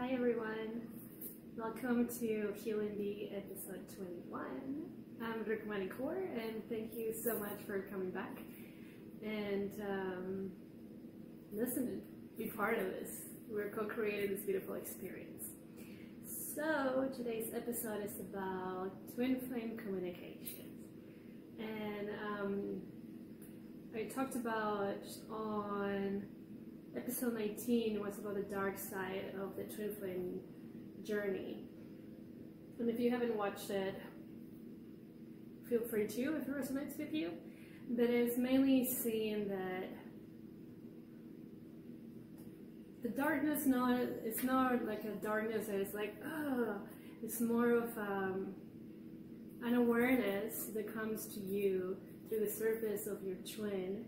Hi everyone, welcome to Q&D episode 21. I'm Rukmani Kaur and thank you so much for coming back and listen and be part of this. We're co-creating this beautiful experience. So today's episode is about twin flame communications, and I talked about on episode 19 was about the dark side of the twin flame journey, and if you haven't watched it, feel free to if it resonates with you. But it's mainly seeing that the darkness, it's not like a darkness that is like, oh, it's more of an awareness that comes to you through the surface of your twin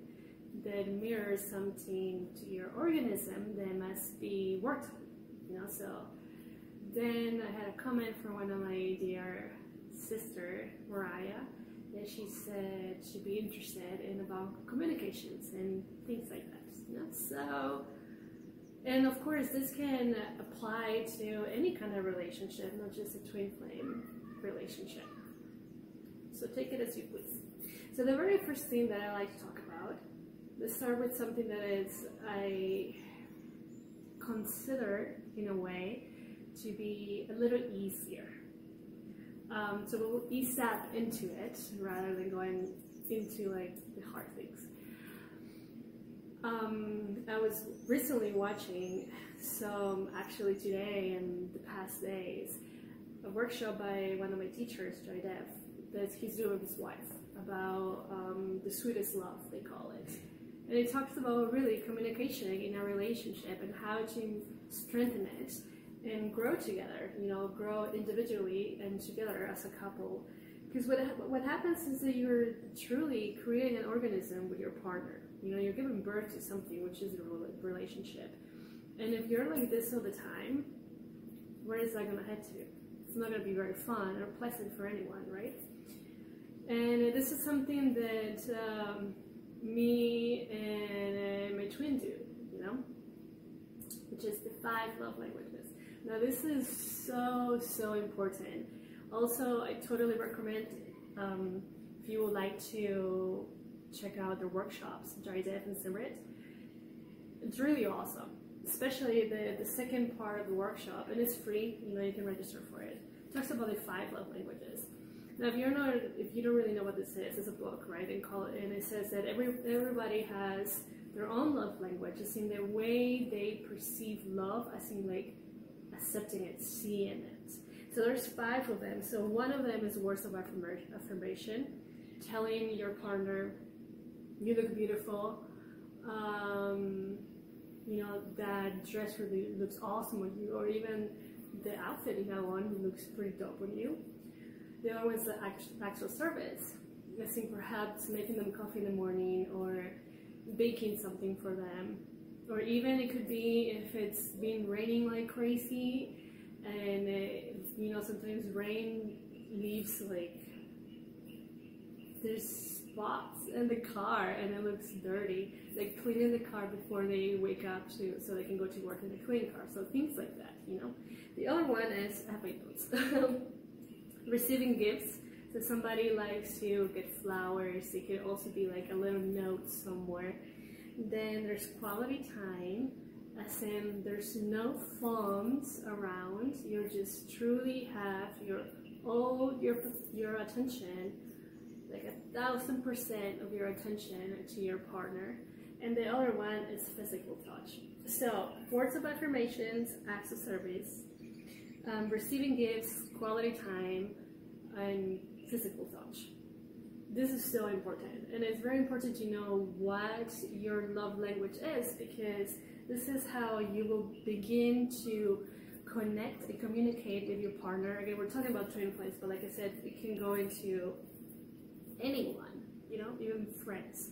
that mirrors something to your organism that must be worked on, So then I had a comment from one of my dear sister, Mariah, that she said she'd be interested in about communications and things like that, So, and of course this can apply to any kind of relationship, not just a twin flame relationship. So take it as you please. So the very first thing that I like to talk about, let's start with something that is, I consider in a way to be a little easier. So we'll ease that into it rather than going into like the hard things. I was recently watching actually today and the past days, a workshop by one of my teachers, Joy Dev, that he's doing with his wife about the sweetest love, they call it. And it talks about really communication in a relationship and how to strengthen it and grow together, grow individually and together as a couple. Because what happens is that you're truly creating an organism with your partner. You're giving birth to something, which is a relationship. And if you're like this all the time, where is that going to head to? It's not going to be very fun or pleasant for anyone, right? And this is something that me and my twin do, which is the 5 love languages. Now this is so important. Also, I totally recommend if you would like to check out the workshops, Joy Dev and Simrit. It's really awesome, especially the second part of the workshop, and it's free. You can register for it. It talks about the 5 love languages. Now, if you don't really know what this is, it's a book, right? And it says that everybody has their own love language, as in the way they perceive love, as in like accepting it, seeing it. So there's 5 of them. So one of them is words of affirmation, telling your partner, you look beautiful, that dress really looks awesome on you, or even the outfit you have on looks pretty dope on you. The other one is the actual service. I think perhaps making them coffee in the morning or baking something for them. Or even it could be if it's been raining like crazy and sometimes rain leaves like there's spots in the car and it looks dirty, like cleaning the car before they wake up so they can go to work in the clean car. So things like that, The other one is, I have my notes. Receiving gifts. So somebody likes to get flowers. It could also be like a little note somewhere. Then there's quality time, as in there's no phones around. You just truly have your attention, like 1000% of your attention to your partner. And the other one is physical touch. So words of affirmations, acts of service, receiving gifts, quality time, and physical touch. This is so important, and it's very important to know what your love language is, because this is how you will begin to connect and communicate with your partner. Again, we're talking about twin flames, but like I said, it can go into anyone, even friends.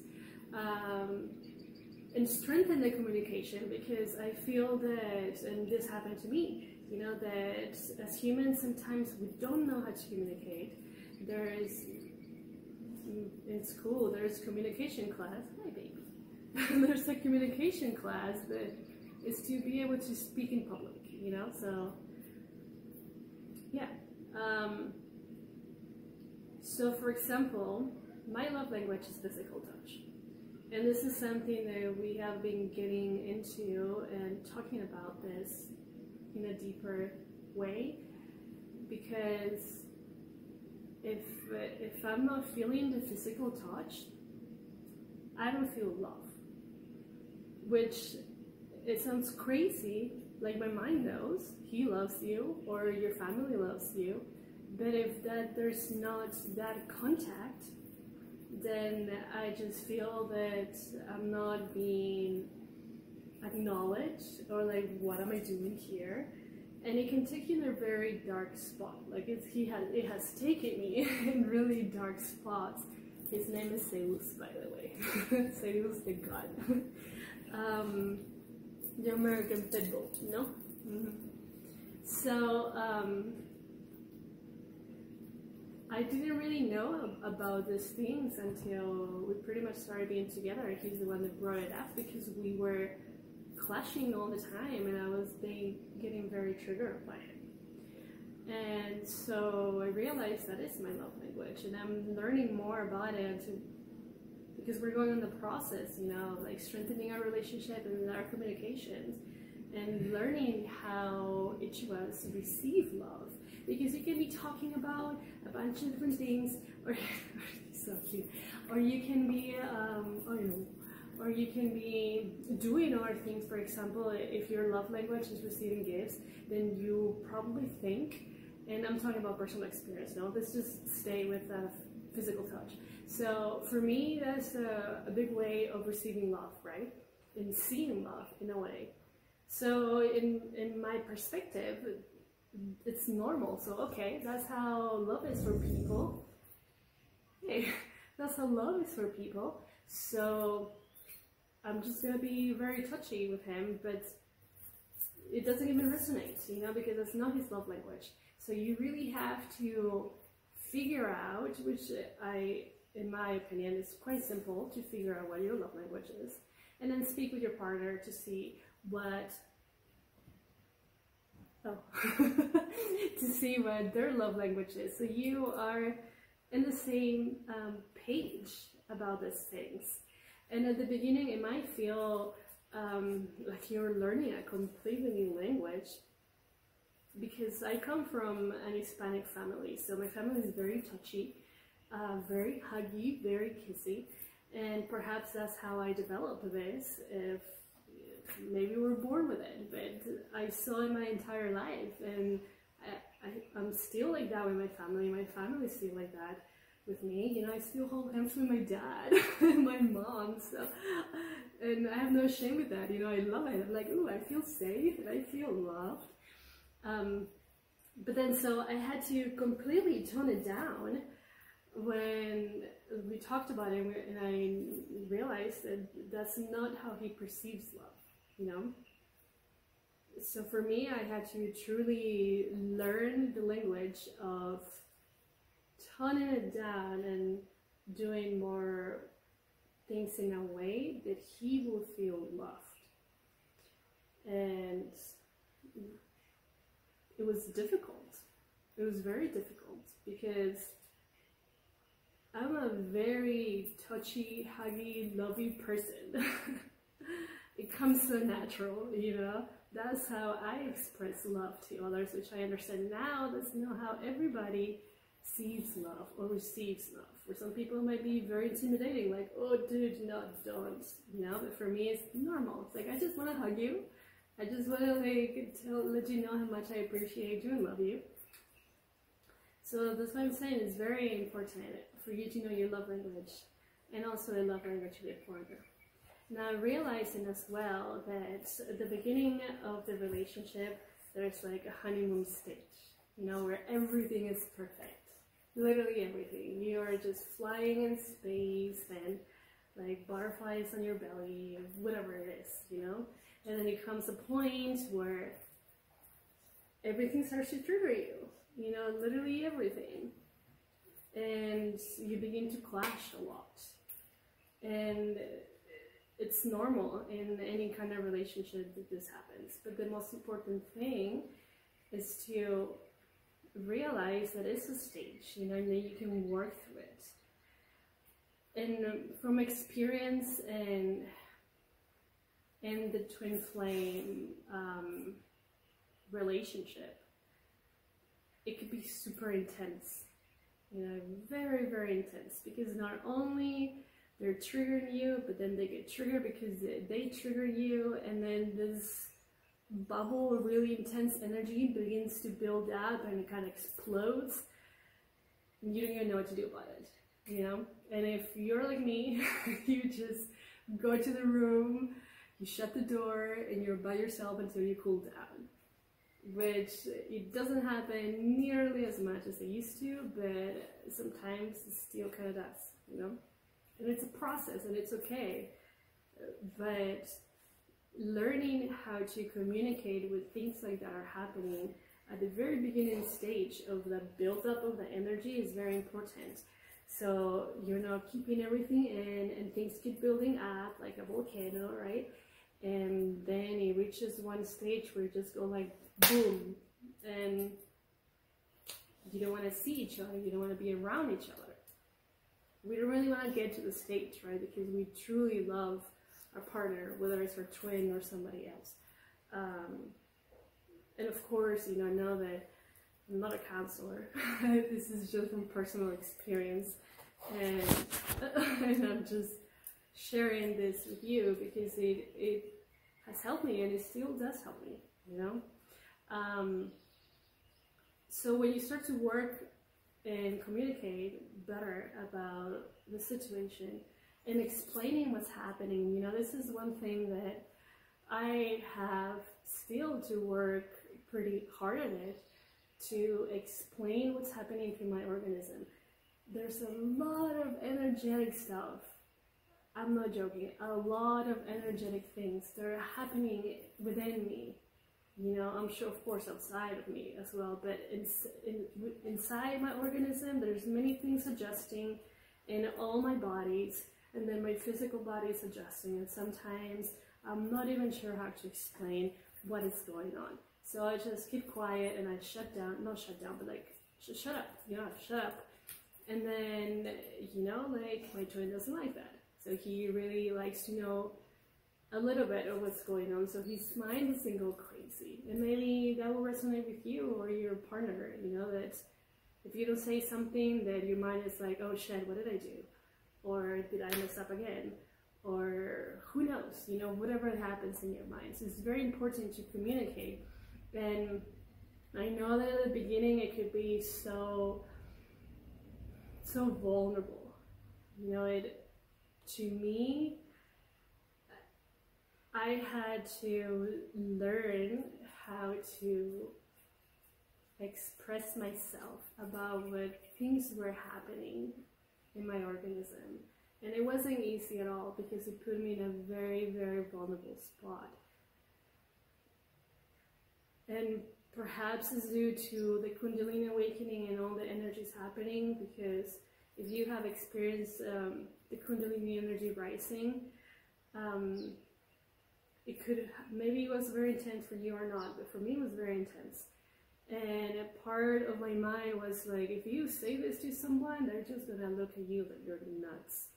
And strengthen the communication, because I feel that, and this happened to me, that as humans sometimes we don't know how to communicate. In school there's communication class. Hi baby. There's a communication class that is to be able to speak in public, you know? So yeah. So for example, my love language is physical touch. And this is something that we have been getting into and talking about this in a deeper way, because if I'm not feeling the physical touch, I don't feel love. Which, it sounds crazy, like my mind knows he loves you or your family loves you, but if there's not that contact, then I just feel that I'm not being acknowledged, or like, what am I doing here? And it can take you in a very dark spot. Like it has taken me in really dark spots. His name is Zeus, by the way. Zeus the god. The American Pitbull, no? Mm-hmm. So I didn't really know about these things until we pretty much started being together. He's the one that brought it up, because we were clashing all the time and I was getting very triggered by him. And so I realized that is my love language, and I'm learning more about it because we're going on the process, you know, like strengthening our relationship and our communications, and learning how each of us receive love. Because you can be talking about a bunch of different things, or so cute, or you can be, or you can be doing other things. For example, if your love language is receiving gifts, then you probably think, and I'm talking about personal experience now, let's just stay with physical touch. So for me, that's a big way of receiving love, right? And seeing love in a way. So in my perspective, it's normal. So okay, that's how love is for people. Hey, that's how love is for people. So I'm just gonna be very touchy with him, but it doesn't even resonate, you know, because it's not his love language. So you really have to figure out, which in my opinion, is quite simple to figure out what your love language is, and then speak with your partner to see what, to see what their love language is. So you are in the same page about these things. And at the beginning, it might feel like you're learning a completely new language, because I come from an Hispanic family, so my family is very touchy, very huggy, very kissy, and perhaps that's how I developed this. If maybe we're born with it, but I saw it my entire life, and I'm still like that with my family. My family's still like that with me. You know, I still hold hands with my dad and my mom, so, and I have no shame with that. You know, I love it. I'm like, ooh, I feel safe and I feel loved. But then, so I had to completely tone it down when we talked about it, and I realized that that's not how he perceives love, you know? So for me, I had to truly learn the language of toning it down and doing more things in a way that he will feel loved. And it was difficult. It was very difficult, because I'm a very touchy, huggy, lovey person. It comes so natural, you know? That's how I express love to others, which I understand now. That's not how everybody sees love or receives love. For some people, it might be very intimidating, like, oh, dude, no, don't. You know, but for me, it's normal. It's like, I just want to hug you. I just want to like let you know how much I appreciate you and love you. So that's what I'm saying. It's very important for you to know your love language, and also the love language of your partner. Now, realizing as well that at the beginning of the relationship, there's like a honeymoon stage, you know, where everything is perfect. Literally everything. You are just flying in space and like butterflies on your belly, whatever it is, you know. And then it comes a point where everything starts to trigger you, you know, literally everything. And you begin to clash a lot. And it's normal in any kind of relationship that this happens. But the most important thing is to realize that it's a stage, you know, and that you can work through it. And from experience and in the twin flame relationship, it could be super intense, you know, very, very intense, because not only they're triggering you, but then they get triggered because they trigger you, and then this bubble of really intense energy begins to build up and it kind of explodes, and you don't even know what to do about it, you know? And if you're like me, you just go to the room, you shut the door, and you're by yourself until you cool down. Which it doesn't happen nearly as much as it used to, but sometimes it still kind of does, you know? And it's a process, and it's okay. But learning how to communicate with things like that are happening at the very beginning stage of the build-up of the energy is very important. So you're not keeping everything in, and things keep building up like a volcano, right? And then it reaches one stage where you just go like boom, and you don't want to see each other, you don't want to be around each other. We don't really want to get to the stage, right? Because we truly love our partner, whether it's our twin or somebody else. And of course, you know that I'm not a counselor. This is just from personal experience, and I'm just sharing this with you because it has helped me, and it still does help me, you know? So when you start to work and communicate better about the situation and explaining what's happening, you know, this is one thing that I have still to work pretty hard at it, to explain what's happening through my organism. There's a lot of energetic stuff. I'm not joking. A lot of energetic things that are happening within me. You know, I'm sure, of course, outside of me as well, but inside my organism, there's many things adjusting in all my bodies, and then my physical body is adjusting, and sometimes I'm not even sure how to explain what is going on. So I just keep quiet and I shut down, not shut down, but like, shut up, you know, shut up. And then, you know, like, my twin doesn't like that. So he really likes to know a little bit of what's going on, so his mind doesn't go crazy. And maybe that will resonate with you or your partner, you know, that if you don't say something, that your mind is like, oh shit, what did I do? Or did I mess up again? Or who knows, you know, whatever happens in your mind. So it's very important to communicate. And I know that at the beginning it could be so vulnerable. You know, to me, I had to learn how to express myself about what things were happening in my organism. And it wasn't easy at all, because it put me in a very, very vulnerable spot. And perhaps it's due to the Kundalini awakening and all the energies happening, because if you have experienced the Kundalini energy rising, it could, maybe it was very intense for you or not, but for me it was very intense. And a part of my mind was like, if you say this to someone, they're just gonna look at you like you're nuts.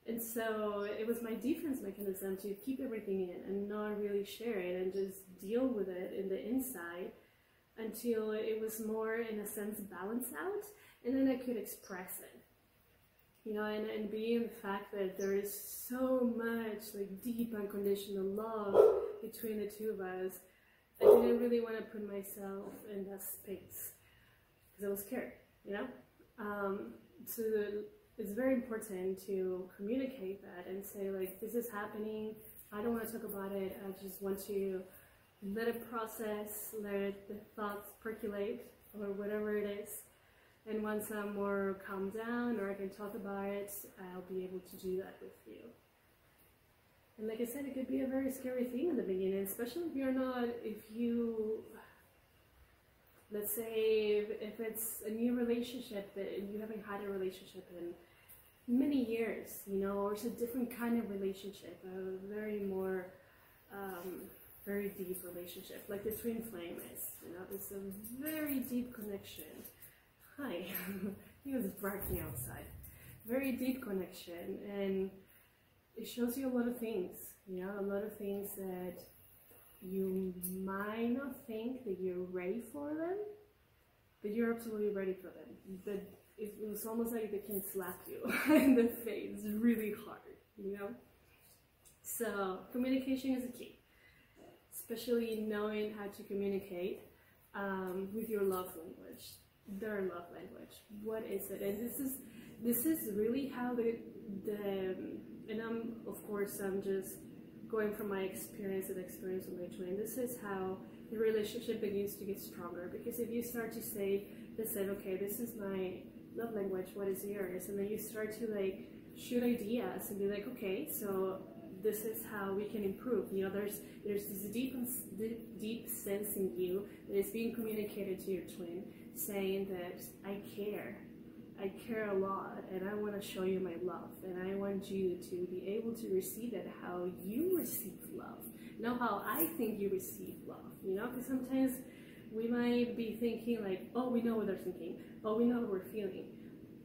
And so it was my defense mechanism to keep everything in and not really share it and just deal with it in the inside until it was more, in a sense, balanced out, and then I could express it. You know, and being the fact that there is so much like deep unconditional love between the two of us, I didn't really want to put myself in that space because I was scared, you know? So it's very important to communicate that and say, like, this is happening, I don't want to talk about it, I just want to let it process, let the thoughts percolate, or whatever it is. And once I'm more calmed down, or I can talk about it, I'll be able to do that with you. And like I said, it could be a very scary thing in the beginning, especially if you, let's say, if it's a new relationship that you haven't had a relationship in, many years, you know, or it's a different kind of relationship, a very more, very deep relationship, like the twin flame is, you know, there's a very deep connection. Hi, he was barking outside. Very deep connection, and it shows you a lot of things, you know, a lot of things that you might not think that you're ready for them, but you're absolutely ready for them. But it was almost like they can slap you in the face really hard, you know? So communication is a key, especially knowing how to communicate with your love language, their love language. What is it? And this is really how and I'm just going from my experience and experience with my twin. This is how the relationship begins to get stronger, because if you start to say, listen, okay, this is my love language, what is yours? And then you start to like shoot ideas and be like, okay, so this is how we can improve. You know, there's this deep sense in you that is being communicated to your twin, saying that I care a lot, and I want to show you my love, and I want you to be able to receive it how you receive love, not how I think you receive love, you know, because sometimes we might be thinking like, oh, we know what they're thinking, oh, we know what we're feeling.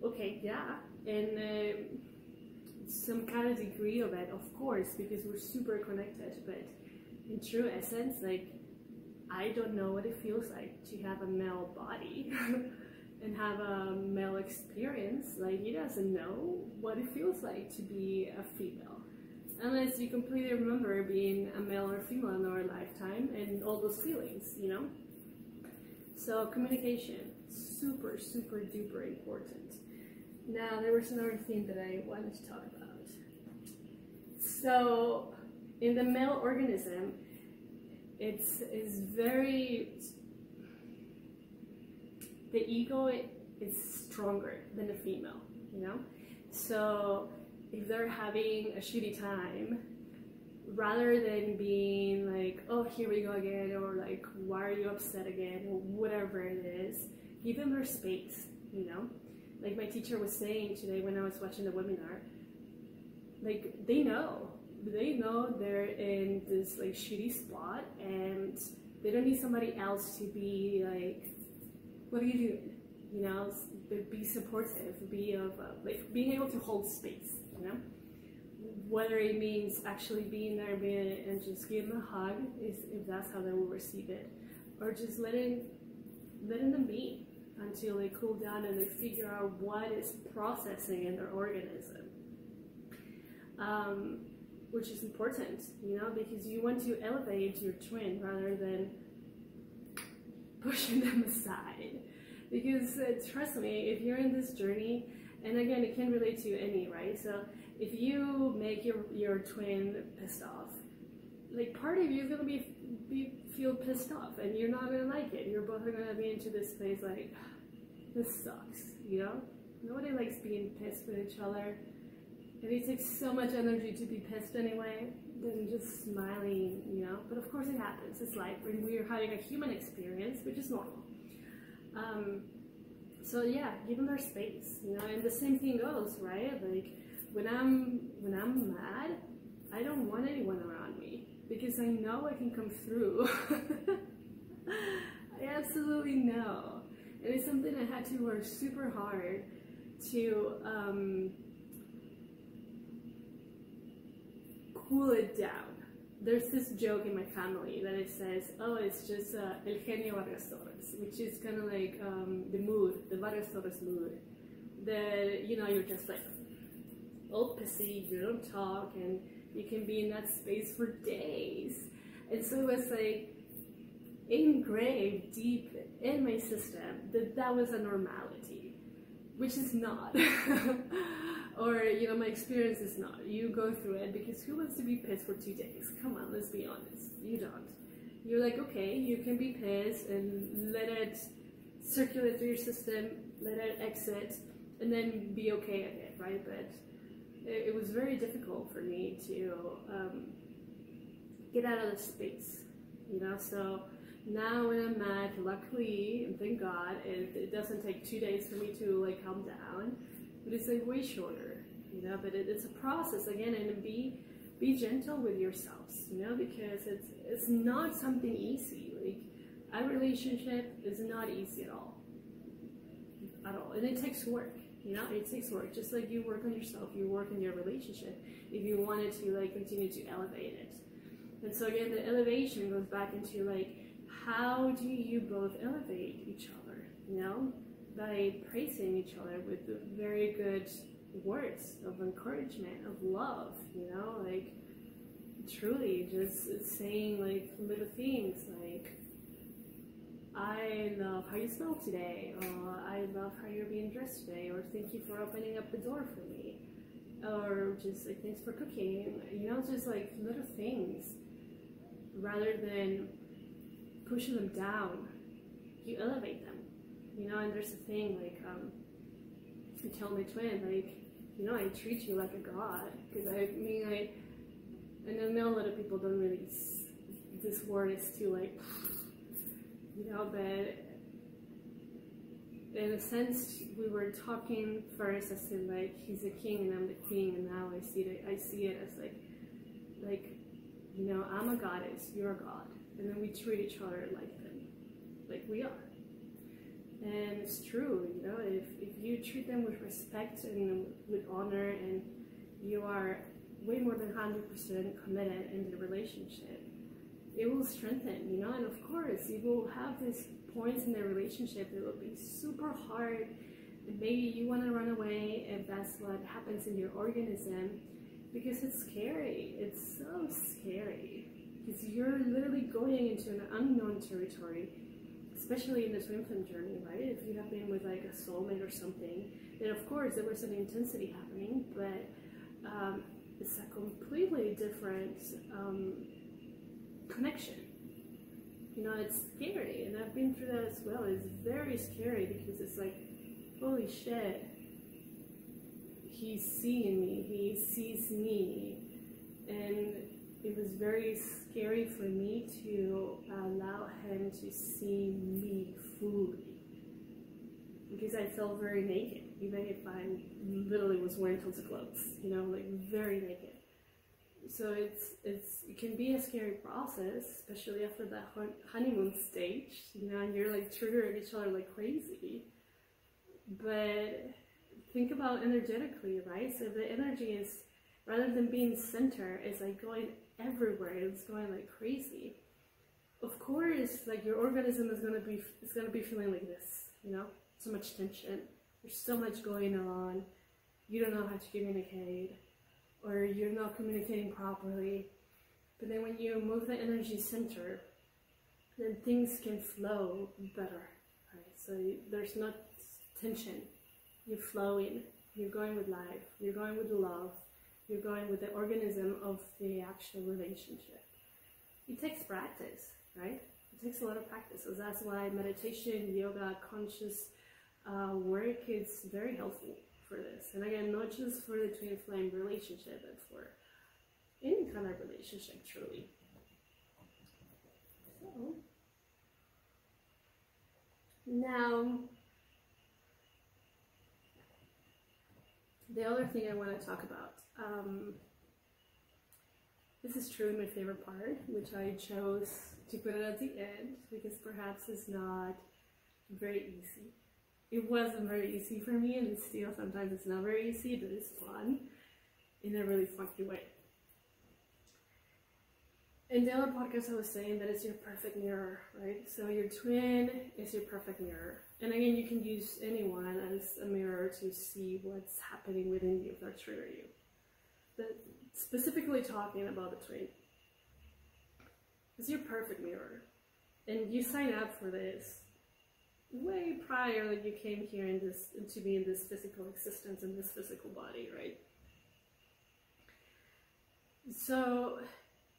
Okay, yeah, and some kind of degree of it, of course, because we're super connected, but in true essence, like, I don't know what it feels like to have a male body and have a male experience. Like, he doesn't know what it feels like to be a female, unless you completely remember being a male or female in our lifetime and all those feelings, you know? So communication, super, super duper important. Now, there was another thing that I wanted to talk about. So, in the male organism, it's very, the ego is stronger than the female, you know? So, if they're having a shitty time, rather than being like, oh, here we go again, or like, why are you upset again, or whatever it is, give them their space, you know? Like my teacher was saying today when I was watching the webinar, like, they know they're in this like shitty spot, and they don't need somebody else to be like, what are you doing? You know, be supportive, like being able to hold space, you know? Whether it means actually being there and just give them a hug, if that's how they will receive it, or just letting them be until they cool down and they figure out what is processing in their organism, which is important, you know, because you want to elevate your twin rather than pushing them aside. Because trust me, if you're in this journey, and again, it can relate to any, right? So if you make your twin pissed off, like, part of you is gonna feel pissed off, and you're not gonna like it. You're both gonna be into this place like, this sucks, you know? Nobody likes being pissed with each other, and it takes so much energy to be pissed anyway than just smiling, you know? But of course it happens. It's like when we're having a human experience, which is normal. So yeah, give them their space, you know? And the same thing goes, right? Like, when I'm mad, I don't want anyone around me, because I know I can come through. I absolutely know. And it's something I had to work super hard to cool it down. There's this joke in my family that it says, oh, it's just el genio Vargas Torres, which is kind of like the mood, the Vargas Torres mood. That, you know, you're just like all pissy, you don't talk, and you can be in that space for days. And so it was like engraved deep in my system that was a normality, which is not. Or, you know, my experience is not. You go through it, because who wants to be pissed for 2 days? Come on, let's be honest. You don't. You're like, okay, you can be pissed and let it circulate through your system, let it exit, and then be okay again, right? But it was very difficult for me to get out of the space, you know? So now when I'm mad, luckily, and thank God, it doesn't take 2 days for me to like calm down, but it's like way shorter, you know, but it's a process again, and be gentle with yourselves, you know, because it's not something easy. Like, a relationship is not easy at all, and it takes work, you know, it takes work, just like you work on yourself, you work on your relationship if you wanted to like continue to elevate it. And so again, the elevation goes back into like, how do you both elevate each other, you know, by praising each other with very good words of encouragement, of love, you know, like truly just saying like little things like, I love how you smell today, or I love how you're being dressed today, or thank you for opening up the door for me, or just like thanks for cooking, you know, just like little things, rather than pushing them down, you elevate them, you know. And there's a thing like, I tell my twin, like, you know, I treat you like a god, because I know a lot of people don't really, this word is too like, you know, but in a sense, we were talking first as in like, he's a king and I'm the queen, and now I see it as like, you know, I'm a goddess, you're a god, and then we treat each other like we are. And it's true, you know, if you treat them with respect and with honor, and you are way more than 100% committed in the relationship, it will strengthen, you know. And of course, you will have these points in the relationship that will be super hard, and maybe you want to run away if that's what happens in your organism, because it's scary. It's so scary, because you're literally going into an unknown territory, especially in the twin flame journey, right? If you have been with like a soulmate or something, then of course there was an intensity happening, but it's a completely different connection. You know, it's scary, and I've been through that as well. It's very scary, because it's like, holy shit, he's seeing me, he sees me, and it was very scary for me to allow him to see me fully, because I felt very naked, even if I literally was wearing tons of clothes, you know, like very naked. So it can be a scary process, especially after that honeymoon stage, you know, and you're like triggering each other like crazy. But think about energetically, right? So the energy is, rather than being center, it's like going everywhere. It's going like crazy. Of course, like your organism is gonna be feeling like this, you know, so much tension. There's so much going on. You don't know how to communicate, or you're not communicating properly. But then when you move the energy center, then things can flow better, right? So there's not tension. You're flowing. You're going with life. You're going with love. You're going with the organism of the actual relationship. It takes practice, right? It takes a lot of practice. So that's why meditation, yoga, conscious work is very helpful for this. And again, not just for the twin flame relationship, but for any kind of relationship, truly. So, now, the other thing I want to talk about, this is truly my favorite part, which I chose to put it at the end, because perhaps it's not very easy. It wasn't very easy for me, and still sometimes it's not very easy, but it's fun in a really funky way. In the other podcast, I was saying that it's your perfect mirror, right? So your twin is your perfect mirror. And again, you can use anyone as a mirror to see what's happening within you that trigger you. But specifically talking about the twin, it's your perfect mirror. And you sign up for this way prior that you came here to be in this physical existence, in this physical body, right? So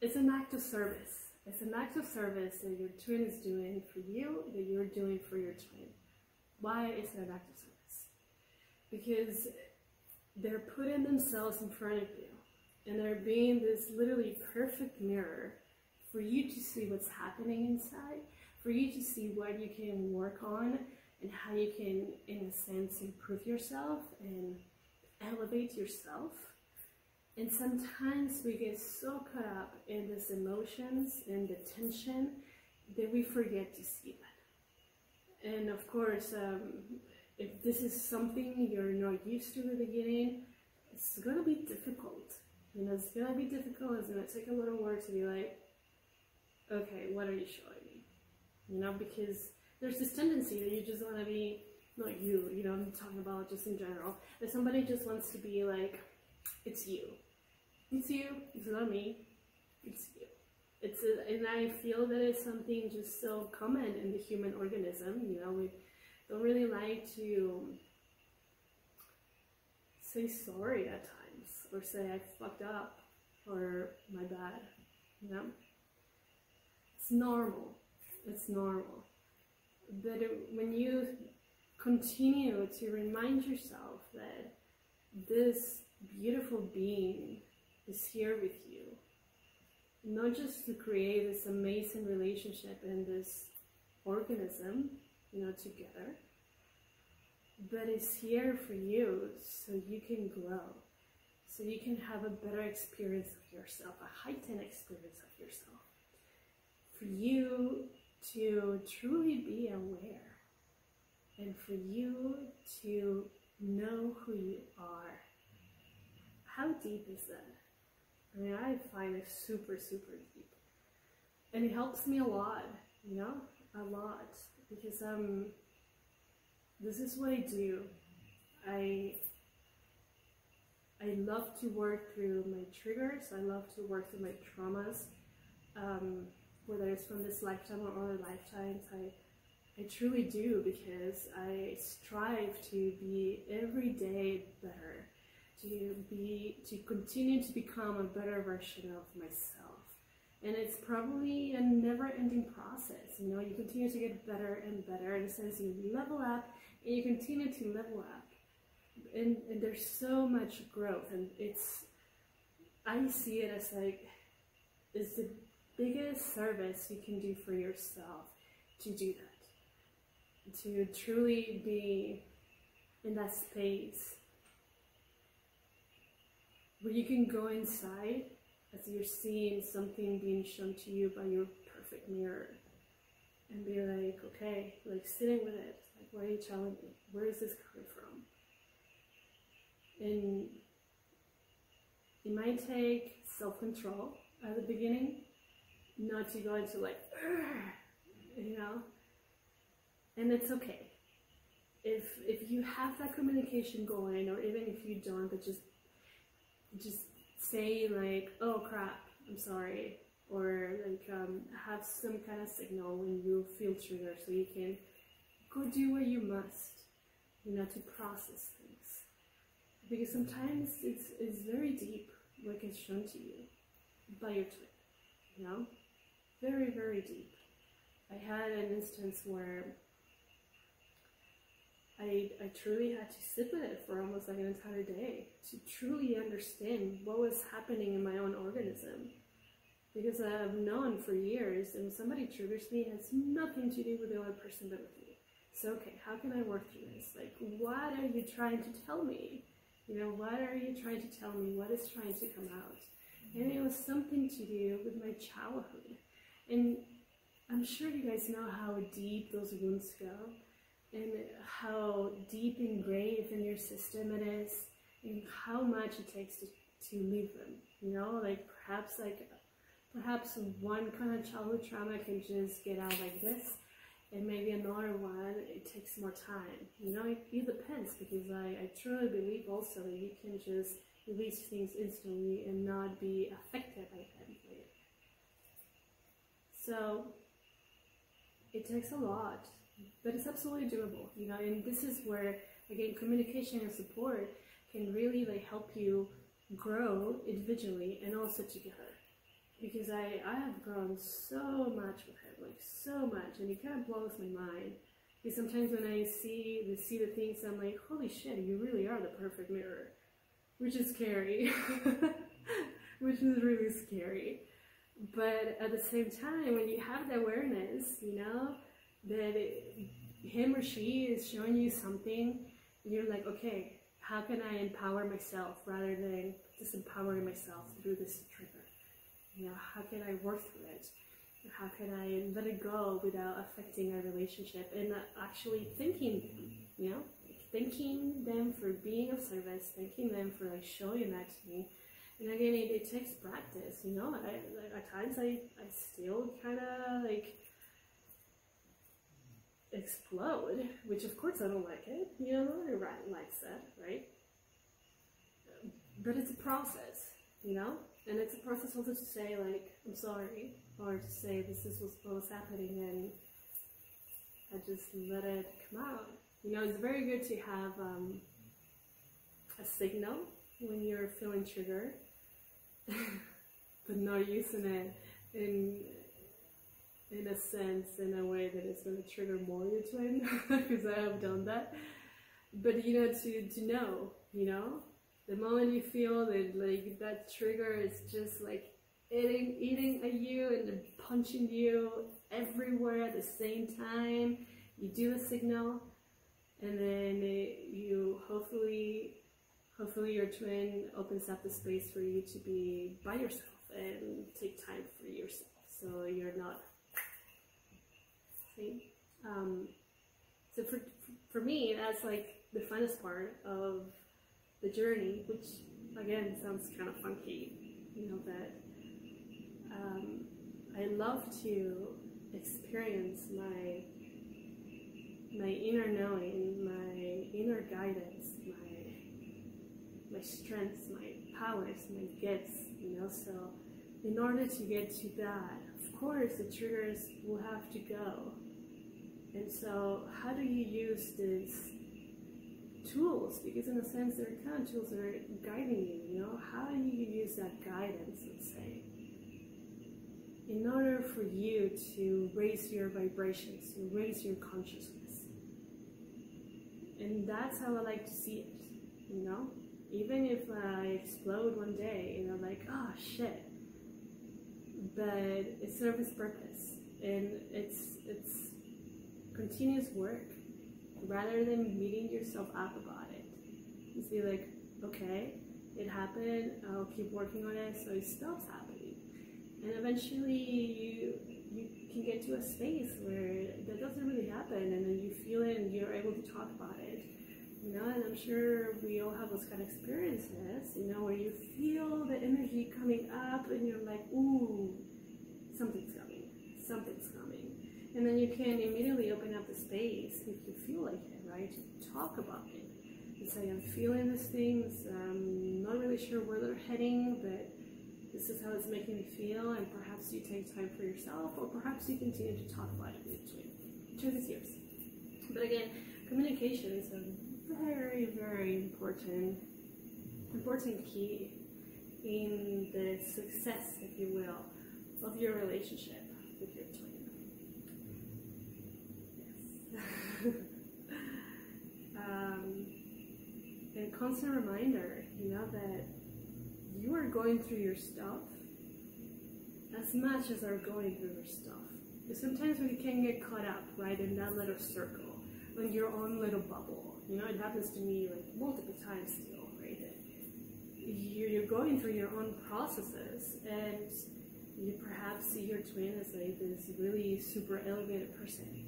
it's an act of service. It's an act of service that your twin is doing for you, that you're doing for your twin. Why is it an act of service? Because they're putting themselves in front of you, and they're being this literally perfect mirror for you to see what's happening inside, for you to see what you can work on, and how you can, in a sense, improve yourself and elevate yourself. And sometimes we get so caught up in these emotions and the tension that we forget to see that. And of course, if this is something you're not used to in the beginning, it's gonna be difficult. You know, it's gonna be difficult. It's gonna take a little work to be like, okay, what are you showing me? You know, because there's this tendency that you just want to be, not you, you know, I'm talking about just in general, that somebody just wants to be like, it's you. It's you, it's not me, it's you. And I feel that it's something just so common in the human organism. You know, we don't really like to say sorry at times, or say I fucked up, or my bad, you know? It's normal. It's normal. But when you continue to remind yourself that this beautiful being is here with you, not just to create this amazing relationship and this organism, you know, together, but it's here for you so you can grow, so you can have a better experience of yourself, a heightened experience of yourself, for you to truly be aware, and for you to know who you are. How deep is that? I mean, I find it super, super deep. And it helps me a lot, you know, a lot. Because this is what I do. I love to work through my triggers. I love to work through my traumas. Whether it's from this lifetime or other lifetimes, I truly do, because I strive to be every day better, to continue to become a better version of myself. And it's probably a never-ending process. You know, you continue to get better and better in the sense you level up and you continue to level up. And there's so much growth, and I see it as like, it's the biggest service you can do for yourself to do that, to truly be in that space where you can go inside as you're seeing something being shown to you by your perfect mirror and be like, okay, like sitting with it, like, what are you telling me? Where is this coming from? And it might take self-control at the beginning, not to go into like, you know, and it's okay. If you have that communication going, or even if you don't, but just say like, oh crap, I'm sorry, or like have some kind of signal when you feel triggered, so you can go do what you must, you know, to process things. Because sometimes it's very deep, like it's shown to you by your twin, you know? Very, very deep. I had an instance where I truly had to sit with it for almost like an entire day to truly understand what was happening in my own organism. Because I've known for years, and somebody triggers me, it has nothing to do with the other person but with me. So, okay, how can I work through this? Like, what are you trying to tell me? You know, what are you trying to tell me? What is trying to come out? And it was something to do with my childhood. And I'm sure you guys know how deep those wounds go, and how deep engraved in your system it is, and how much it takes to leave them. You know, like perhaps one kind of childhood trauma can just get out like this, and maybe another one, it takes more time. You know, it depends, because I truly believe also that you can just release things instantly and not be affected by them later. So it takes a lot, but it's absolutely doable, you know. And this is where, again, communication and support can really like help you grow individually and also together. Because I have grown so much with him, like so much, and it kind of blows my mind. Because sometimes when I see the things, I'm like, holy shit, you really are the perfect mirror, which is scary, which is really scary. But at the same time, when you have the awareness, you know, that him or she is showing you something, you're like, okay, How can I empower myself rather than just empowering myself through this trigger? You know, how can I work through it? How can I let it go without affecting our relationship, and actually thanking them, you know, thanking them for being of service, thanking them for like showing that to me. And again, it takes practice, you know. At times I still kind of like explode, which of course I don't like it, you know, everybody likes that, right? But it's a process, you know, and it's a process also to say like, I'm sorry, or to say this is what was happening, and I just let it come out. You know, it's very good to have a signal when you're feeling triggered, but not using it in a sense, in a way that it's going to trigger more your twin, because I have done that. But you know, to know, you know, the moment you feel that like that trigger is just like eating at you and punching you everywhere at the same time, you do a signal, and then you hopefully your twin opens up the space for you to be by yourself and take time for yourself, so you're not. See? So for me, that's like the funnest part of the journey, which again sounds kind of funky, you know, that I love to experience my inner knowing, my inner guidance, my strengths, my powers, my gifts, you know. So in order to get to that, of course the triggers will have to go. And so how do you use these tools? Because in a sense they're kind of tools that are guiding you, you know. How do you use that guidance, let's say, in order for you to raise your vibrations, to raise your consciousness? And that's how I like to see it, you know. Even if I explode one day, you know, like, oh shit, but it serves its purpose, and it's continuous work. Rather than beating yourself up about it, just be like, okay, it happened, I'll keep working on it so it stops happening. And eventually you can get to a space where that doesn't really happen, and then you feel it and you're able to talk about it, you know. And I'm sure we all have those kind of experiences, you know, where you feel the energy coming up and you're like, ooh, something's coming, something's coming. And then you can immediately open up the space, if you feel like it, right, to talk about it. And say, I'm feeling these things, I'm not really sure where they're heading, but this is how it's making me feel, and perhaps you take time for yourself, or perhaps you continue to talk about it in between. Truth is yours. But again, communication is a very, very important key in the success, if you will, of your relationship with your twin. And constant reminder, you know, that you are going through your stuff as much as they're going through your stuff. Because sometimes we can get caught up, right, in that little circle, in your own little bubble. You know, it happens to me like multiple times still, right? You're going through your own processes, and you perhaps see your twin as like this really super elevated person.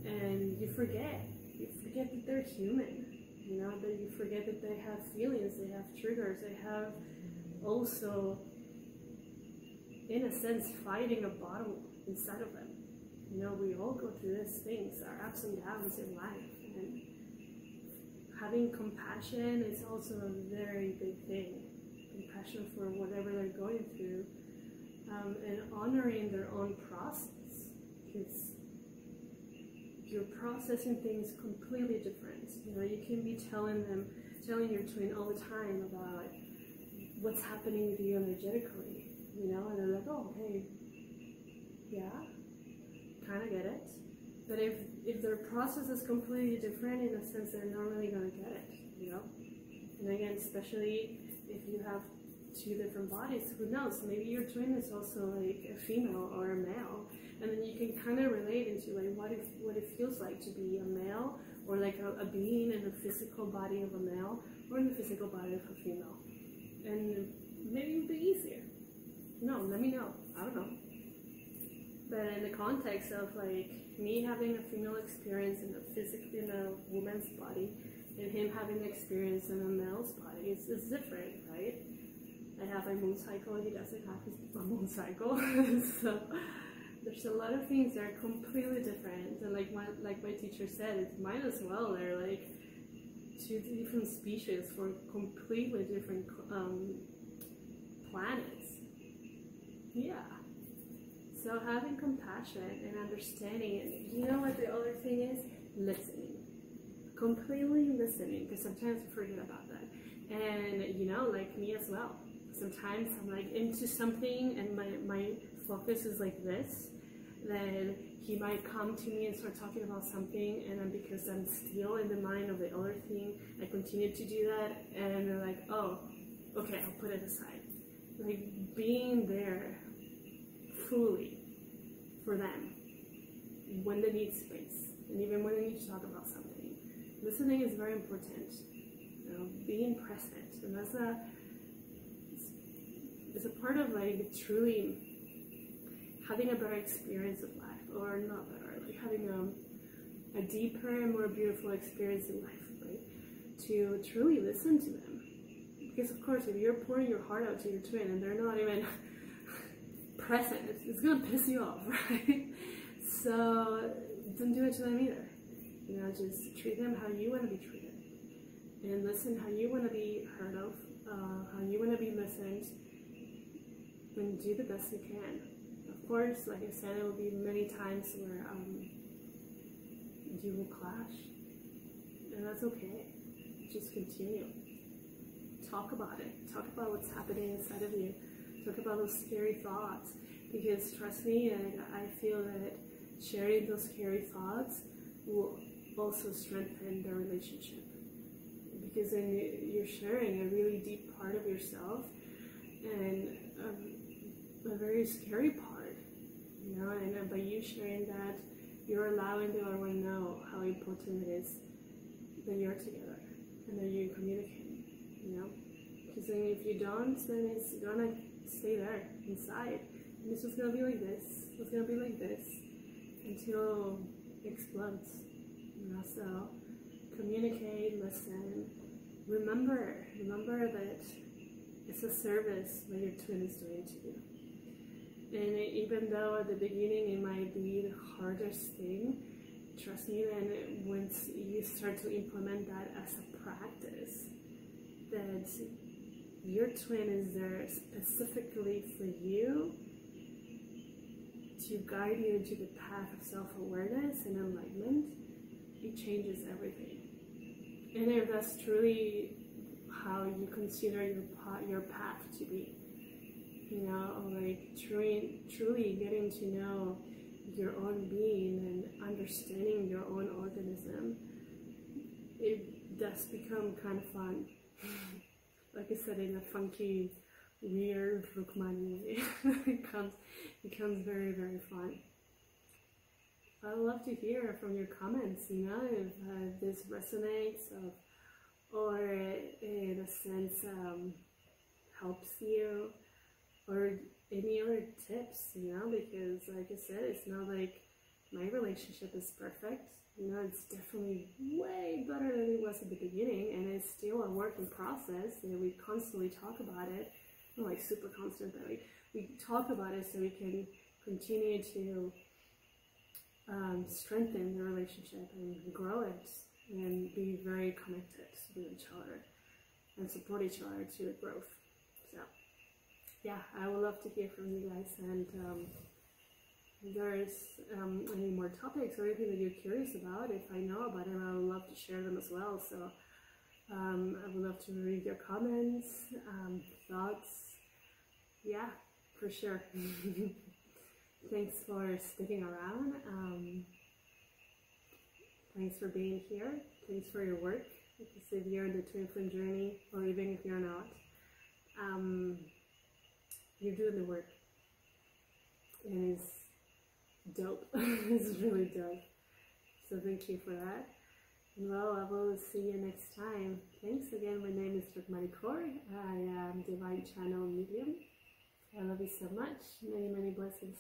And you forget that they're human, you know, that you forget that they have feelings, they have triggers, they have also, in a sense, fighting a battle inside of them. You know, we all go through these things, our ups and downs in life, and having compassion is also a very big thing. Compassion for whatever they're going through, and honoring their own process, because you're processing things completely different. You know, you can be telling your twin all the time about what's happening with you energetically, you know, and they're like, oh, hey, yeah, kind of get it. But if their process is completely different, in a sense, they're not really going to get it, you know. And again, especially if you have two different bodies, who knows, maybe your twin is also like a female or a male, and then you can kind of relate into like what it feels like to be a male, or like a being in a physical body of a male, or in the physical body of a female. And maybe it would be easier. No, let me know. I don't know. But in the context of like me having a female experience in a woman's body, and him having an experience in a male's body, it's different, right? I have a moon cycle, he doesn't have a moon cycle. So there's a lot of things that are completely different. And like my teacher said, it might as well, they're like two different species for completely different planets. Yeah. So having compassion and understanding, and you know what the other thing is? Listening. Completely listening, because sometimes we forget about that. And you know, like me as well. Sometimes I'm like into something and my focus is like this. Then he might come to me and start talking about something, and then because I'm still in the mind of the other thing, I continue to do that, and they're like, oh, okay, I'll put it aside. Like being there fully for them when they need space, and even when they need to talk about something. Listening is very important. You know, being present, and that's it's a part of like truly having a better experience of life, or not better, like having a deeper and more beautiful experience in life, right? To truly listen to them, because of course, if you're pouring your heart out to your twin and they're not even present, it's gonna piss you off, right? So don't do it to them either. You know, just treat them how you want to be treated, and listen how you want to be heard of, how you want to be listened, and do the best you can. Of course, like I said, there will be many times where you will clash, and that's okay. Just continue. Talk about it. Talk about what's happening inside of you. Talk about those scary thoughts, because trust me, I feel that sharing those scary thoughts will also strengthen the relationship, because then you're sharing a really deep part of yourself, and a very scary part, you know, and by you sharing that, you're allowing the other one to know how important it is that you're together and that you're communicating, you know, because then if you don't, then it's gonna stay there inside, and it's just gonna be like this, it's gonna be like this until it explodes, you know. So communicate, listen, remember that it's a service that your twin is doing to you. And even though at the beginning it might be the hardest thing, trust me, then once you start to implement that as a practice, that your twin is there specifically for you to guide you into the path of self-awareness and enlightenment, it changes everything. And if that's truly how you consider your path to be, you know, like truly getting to know your own being and understanding your own organism, it does become kind of fun. Like I said, in a funky, weird Rukmani way, it becomes very, very fun. I'd love to hear from your comments, you know, if this resonates, or in a sense helps you, or any other tips, you know, because like I said, it's not like my relationship is perfect. You know, it's definitely way better than it was at the beginning, and it's still a work in process, and we constantly talk about it. Not like super constant, but we talk about it so we can continue to strengthen the relationship and grow it and be very connected with each other and support each other to the growth. So yeah, I would love to hear from you guys, and if there's any more topics or anything that you're curious about, if I know about them, I would love to share them as well. So I would love to read your comments, thoughts. Yeah, for sure. Thanks for sticking around. Thanks for being here. Thanks for your work. Because if you're in the twin flame journey, or even if you're not, you're doing the work. And it's dope. It's really dope. So thank you for that. And well, I will see you next time. Thanks again. My name is Rukmani Kaur. I am Divine Channel Medium. I love you so much. Many, many blessings.